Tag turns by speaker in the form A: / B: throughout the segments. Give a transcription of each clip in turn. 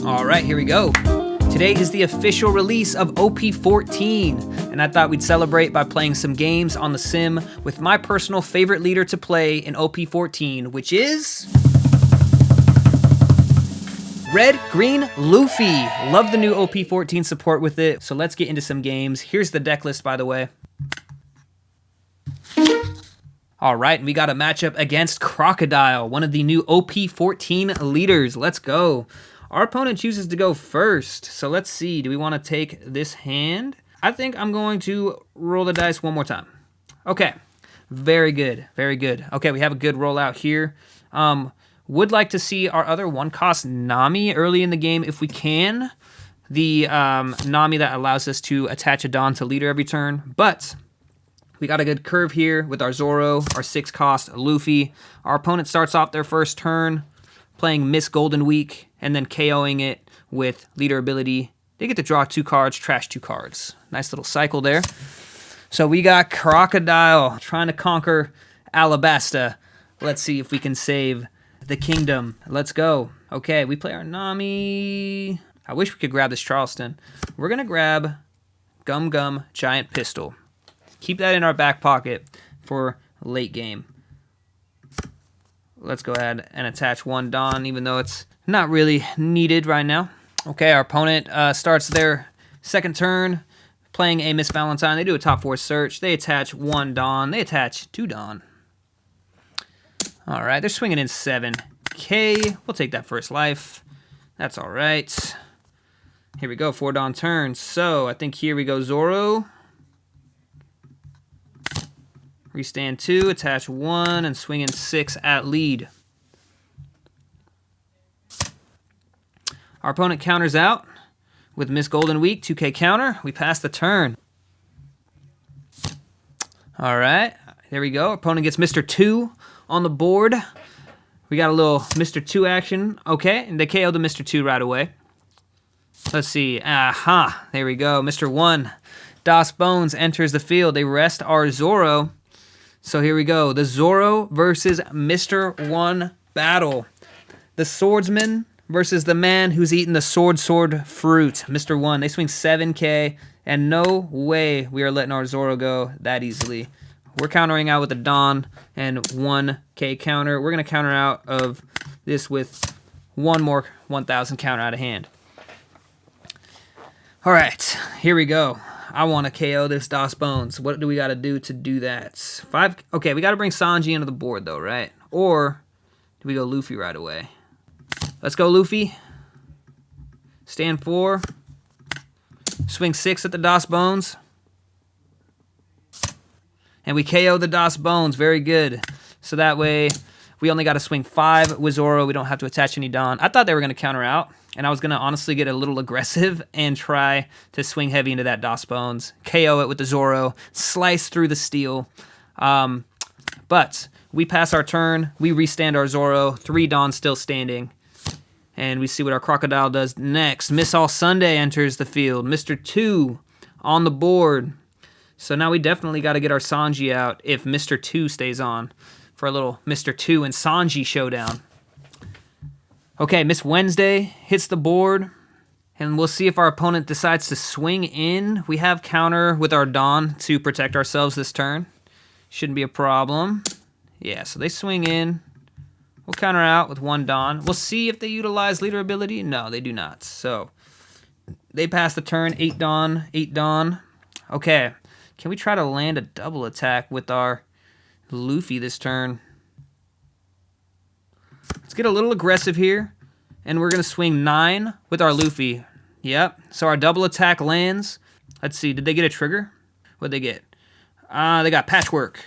A: All right, here we go. Today is the official release of OP14, and I thought we'd celebrate by playing some games on the sim with my personal favorite leader to play in OP14, which is Red Green Luffy. Love the new OP14 support with it, so let's get into some games. Here's the deck list, by the way. All right, we got a matchup against Crocodile, one of the new OP14 leaders. Let's go. Our opponent chooses to go first, so let's see. Do we want to take this hand? I think I'm going to roll the dice one more time. Okay, very good, very good. Okay, we have a good rollout here. Would like to see our other one-cost Nami early in the game if we can. The Nami that allows us to attach a Don to leader every turn, but we got a good curve here with our Zoro, our 6-cost Luffy. Our opponent starts off their first turn playing Miss Golden Week and then KOing it with leader ability. They get to draw 2 cards, trash 2 cards. Nice little cycle there. So we got Crocodile trying to conquer Alabasta. Let's see if we can save the kingdom. Let's go. Okay, we play our Nami. I wish we could grab this Charleston. We're going to grab Gum Gum Giant Pistol. Keep that in our back pocket for late game. Let's go ahead and attach one Don, even though it's not really needed right now. Okay, our opponent starts their second turn playing a Miss Valentine. They do a top 4 search. They attach one Don. They attach 2 Don. All right, they're swinging in 7K. We'll take that first life. That's all right. Here we go, 4 Don turns. So I think here we go Zoro. Restand 2, attach 1, and swing in 6 at lead. Our opponent counters out with Miss Golden Week, 2K counter. We pass the turn. All right, there we go. Our opponent gets Mr. 2 on the board. We got a little Mr. 2 action. Okay, and they KO'd the Mr. 2 right away. Let's see. Aha, there we go. Mr. 1, Das Bones enters the field. They rest our Zoro. So here we go, the Zoro versus Mr. 1 battle. The swordsman versus the man who's eaten the sword fruit, Mr. 1. They swing 7K, and no way we are letting our Zoro go that easily. We're countering out with a Don and 1K counter. We're going to counter out of this with one more 1,000 counter out of hand. All right, here we go. I want to KO this Das Bones. What do we got to do that? 5. Okay, we got to bring Sanji into the board, though, right? Or do we go Luffy right away? Let's go Luffy. Stand 4. Swing 6 at the Das Bones. And we KO the Das Bones. Very good. So that way, we only got to swing 5 with Zoro. We don't have to attach any Don. I thought they were going to counter out. And I was going to honestly get a little aggressive and try to swing heavy into that Das Bones, KO it with the Zoro, slice through the steel. But we pass our turn. We restand our Zoro. 3 Dons still standing. And we see what our Crocodile does next. Miss All Sunday enters the field. Mr. 2 on the board. So now we definitely got to get our Sanji out if Mr. 2 stays on for a little Mr. 2 and Sanji showdown. Okay, Miss Wednesday hits the board, and we'll see if our opponent decides to swing in. We have counter with our Don to protect ourselves this turn. Shouldn't be a problem. Yeah, so they swing in. We'll counter out with 1 Don. We'll see if they utilize leader ability. No, they do not. So they pass the turn, 8 Don, 8 Don. Okay, can we try to land a double attack with our Luffy this turn? Let's get a little aggressive here, and we're going to swing 9 with our Luffy. Yep, so our double attack lands. Let's see, did they get a trigger? What'd they get? They got Patchwork.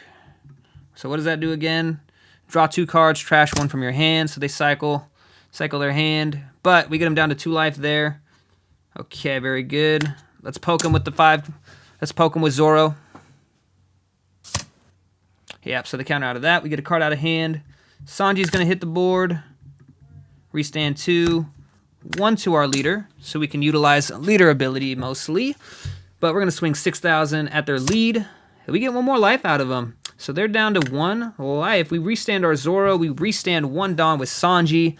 A: So what does that do again? Draw 2 cards, trash 1 from your hand, so they cycle their hand. But we get them down to 2 life there. Okay, very good. Let's poke them with the 5. Let's poke them with Zoro. Yep, so they counter out of that. We get a card out of hand. Sanji's going to hit the board. Restand 2. 1 to our leader, so we can utilize leader ability mostly. But we're going to swing 6,000 at their lead. And we get 1 more life out of them. So they're down to 1 life. We restand our Zoro. We restand 1 Don with Sanji.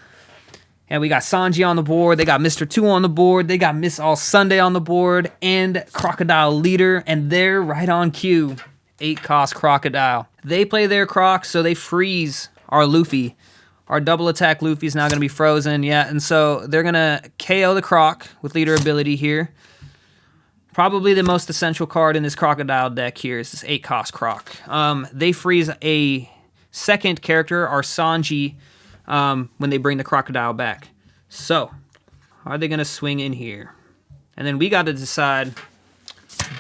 A: And we got Sanji on the board. They got Mr. 2 on the board. They got Miss All Sunday on the board. And Crocodile Leader. And they're right on cue. 8-cost Crocodile. They play their Croc, so they freeze our Luffy. Our double attack Luffy is now going to be frozen. Yeah, and so they're going to KO the Croc with Leader ability here. Probably the most essential card in this Crocodile deck here is this 8-cost Croc. They freeze a second character, our Sanji, when they bring the Crocodile back. So, are they going to swing in here? And then we got to decide,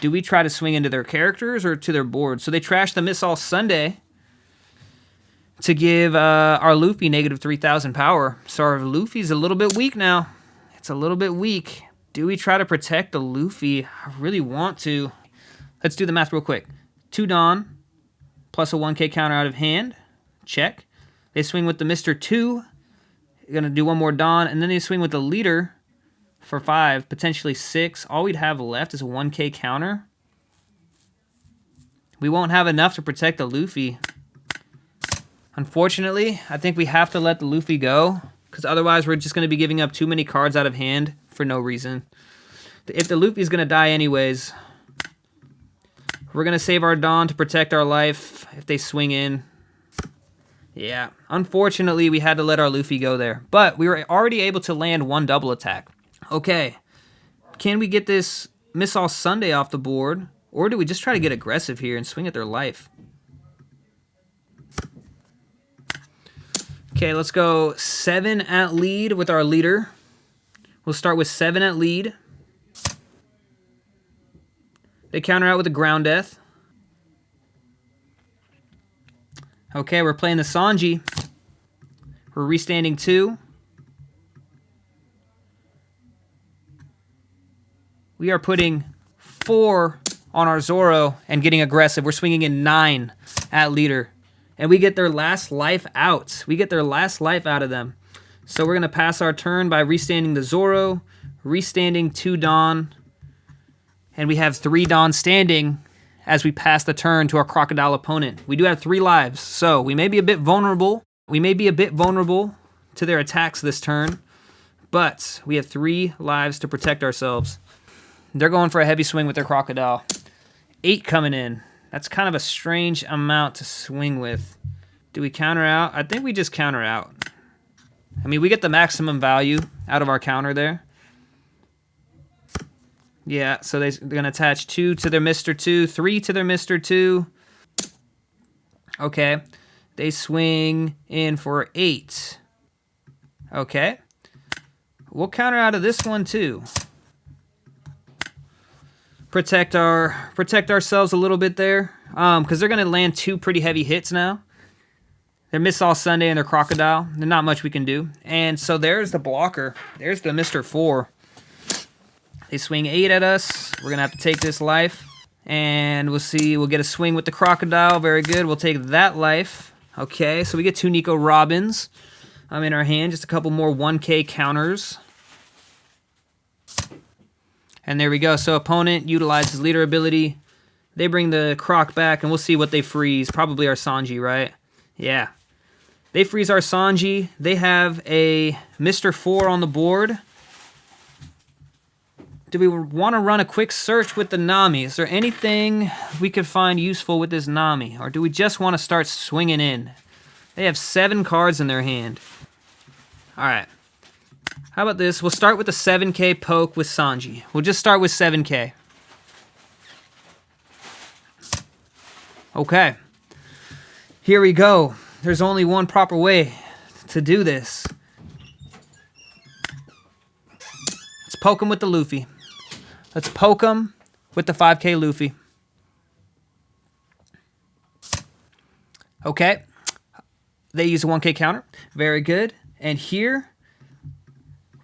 A: do we try to swing into their characters or to their board? So they trashed the Miss All Sunday to give our Luffy negative 3,000 power. So our Luffy's a little bit weak now. It's a little bit weak. Do we try to protect the Luffy? I really want to. Let's do the math real quick. 2 Dawn plus a 1k counter out of hand. Check. They swing with the Mr. 2. They're going to do one more Dawn. And then they swing with the Leader for 5, potentially 6. All we'd have left is a 1k counter. We won't have enough to protect the Luffy. Unfortunately, I think we have to let the Luffy go, because otherwise we're just going to be giving up too many cards out of hand for no reason. If the Luffy's going to die anyways, we're going to save our Dawn to protect our life if they swing in. Yeah, unfortunately, we had to let our Luffy go there. But we were already able to land 1 double attack. Okay, can we get this Miss All Sunday off the board? Or do we just try to get aggressive here and swing at their life? Okay, let's go 7 at lead with our Leader. We'll start with 7 at lead. They counter out with a Ground Death. Okay, we're playing the Sanji. We're restanding 2. We are putting 4 on our Zoro and getting aggressive. We're swinging in 9 at Leader. And we get their last life out. We get their last life out of them. So we're going to pass our turn by restanding the Zoro, restanding 2 Dawn, and we have 3 Dawn standing as we pass the turn to our Crocodile opponent. We do have 3 lives, so we may be a bit vulnerable. We may be a bit vulnerable to their attacks this turn, but we have 3 lives to protect ourselves. They're going for a heavy swing with their Crocodile. 8 coming in. That's kind of a strange amount to swing with. Do we counter out? I think we just counter out. I mean, we get the maximum value out of our counter there. Yeah, so they're going to attach 2 to their Mr. 2, 3 to their Mr. 2. Okay. They swing in for 8. Okay. We'll counter out of this one too. Protect ourselves a little bit there, because they're going to land 2 pretty heavy hits now. They're Miss All Sunday and their Crocodile. There's not much we can do. And so there's the blocker. There's the Mr. 4. They swing 8 at us. We're going to have to take this life. And we'll see. We'll get a swing with the Crocodile. Very good. We'll take that life. Okay, so we get 2 Nico Robins in our hand. Just a couple more 1k counters. And there we go. So opponent utilizes Leader ability. They bring the Croc back, and we'll see what they freeze. Probably our Sanji, right? Yeah. They freeze our Sanji. They have a Mr. 4 on the board. Do we want to run a quick search with the Nami? Is there anything we could find useful with this Nami? Or do we just want to start swinging in? They have 7 cards in their hand. All right. How about this? We'll start with the 7k poke with Sanji. We'll just start with 7k. Okay. Here we go. There's only one proper way to do this. Let's poke him with the Luffy. Let's poke him with the 5k Luffy. Okay. They use a 1k counter. Very good. And here,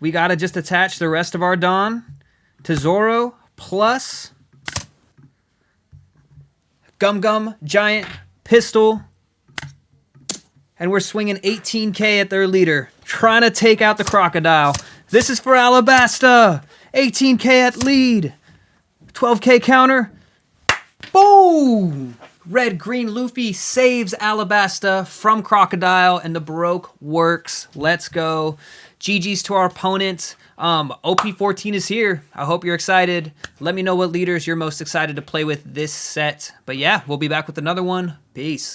A: we got to just attach the rest of our Dawn to Zoro plus Gum Gum Giant Pistol. And we're swinging 18k at their leader, trying to take out the Crocodile. This is for Alabasta. 18k at lead. 12k counter. Boom! Red-green Luffy saves Alabasta from Crocodile, and the broke works. Let's go. GG's to our opponent. OP14 is here. I hope you're excited. Let me know what leaders you're most excited to play with this set. But yeah, we'll be back with another one. Peace.